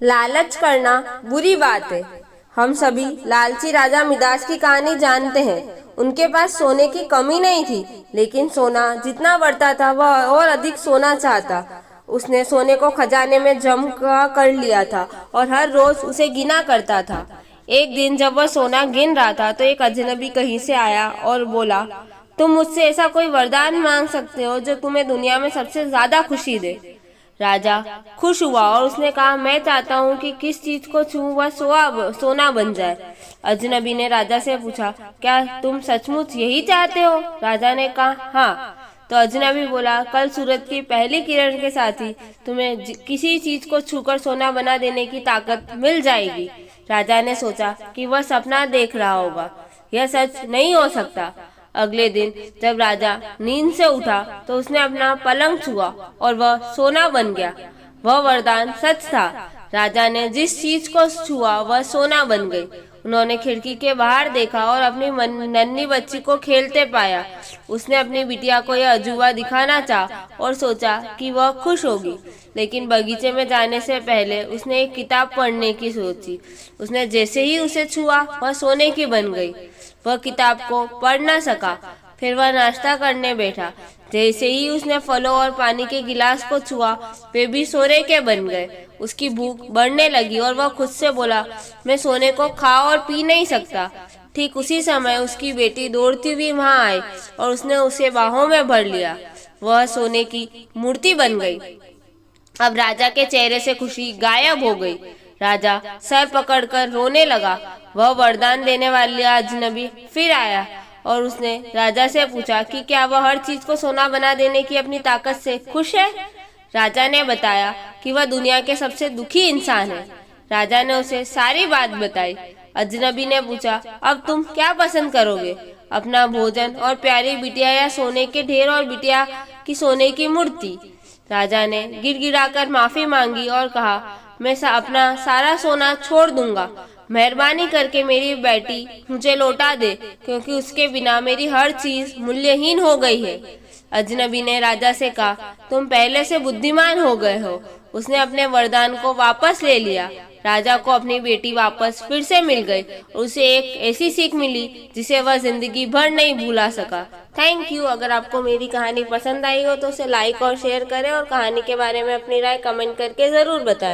लालच करना बुरी बात है। हम सभी लालची राजा मिदास की कहानी जानते हैं। उनके पास सोने की कमी नहीं थी, लेकिन सोना जितना बढ़ता था वह और अधिक सोना चाहता। उसने सोने को खजाने में जमा कर लिया था और हर रोज उसे गिना करता था। एक दिन जब वह सोना गिन रहा था तो एक अजनबी कहीं से आया और बोला, तुम मुझसे ऐसा कोई वरदान मांग सकते हो जो तुम्हें दुनिया में सबसे ज्यादा खुशी दे। राजा खुश हुआ और उसने कहा, मैं चाहता हूँ कि किस चीज को छूऊं वह सोना बन जाए। अजनबी ने राजा से पूछा, क्या तुम सचमुच यही चाहते हो? राजा ने कहा, हाँ। तो अजनबी बोला, कल सूरज की पहली किरण के साथ ही तुम्हें किसी चीज को छूकर सोना बना देने की ताकत मिल जाएगी। राजा ने सोचा कि वह सपना देख रहा होगा, यह सच नहीं हो सकता। अगले दिन जब राजा नींद से उठा तो उसने अपना पलंग छुआ और वह सोना बन गया। वह वरदान सच था। राजा ने जिस चीज को छुआ वह सोना बन गई। उन्होंने खिड़की के बाहर देखा और अपनी नन्ही बच्ची को खेलते पाया। उसने अपनी बिटिया को यह अजूबा दिखाना चाहा और सोचा कि वह खुश होगी, लेकिन बगीचे में जाने से पहले उसने एक किताब पढ़ने की सोची। उसने जैसे ही उसे छुआ वह सोने की बन गई। वह किताब को पढ़ न सका। फिर वह नाश्ता करने बैठा। जैसे ही उसने फलों और पानी के गिलास को छुआ वे भी सोने के बन गए। उसकी भूख बढ़ने लगी और वह खुद से बोला, मैं सोने को खा और पी नहीं सकता। ठीक उसी समय उसकी बेटी दौड़ती हुई वहां आई और उसने उसे बाहों में भर लिया। वह सोने की मूर्ति बन गई। अब राजा के चेहरे से खुशी गायब हो गई। राजा सर पकड़कर रोने लगा। वह वरदान देने वाले अजनबी फिर आया और उसने राजा से पूछा कि क्या वह हर चीज को सोना बना देने की अपनी ताकत से खुश है। राजा ने बताया कि वह दुनिया के सबसे दुखी इंसान है। राजा ने उसे सारी बात बताई। अजनबी ने पूछा, अब तुम क्या पसंद करोगे, अपना भोजन और प्यारी बिटिया या सोने के ढेर और बिटिया की सोने की मूर्ति? राजा ने गिड़गिड़ाकर माफी मांगी और कहा, मैं अपना सारा सोना छोड़ दूंगा। मेहरबानी करके मेरी बेटी मुझे लौटा दे, क्योंकि उसके बिना मेरी हर चीज मूल्यहीन हो गई है। अजनबी ने राजा से कहा, तुम पहले से बुद्धिमान हो गए हो। उसने अपने वरदान को वापस ले लिया। राजा को अपनी बेटी वापस फिर से मिल गई और उसे एक ऐसी सीख मिली जिसे वह जिंदगी भर नहीं भूला सका। Thank you. अगर आपको मेरी कहानी पसंद आई हो तो उसे लाइक और शेयर करें और कहानी के बारे में अपनी राय कमेंट करके जरूर बताएं।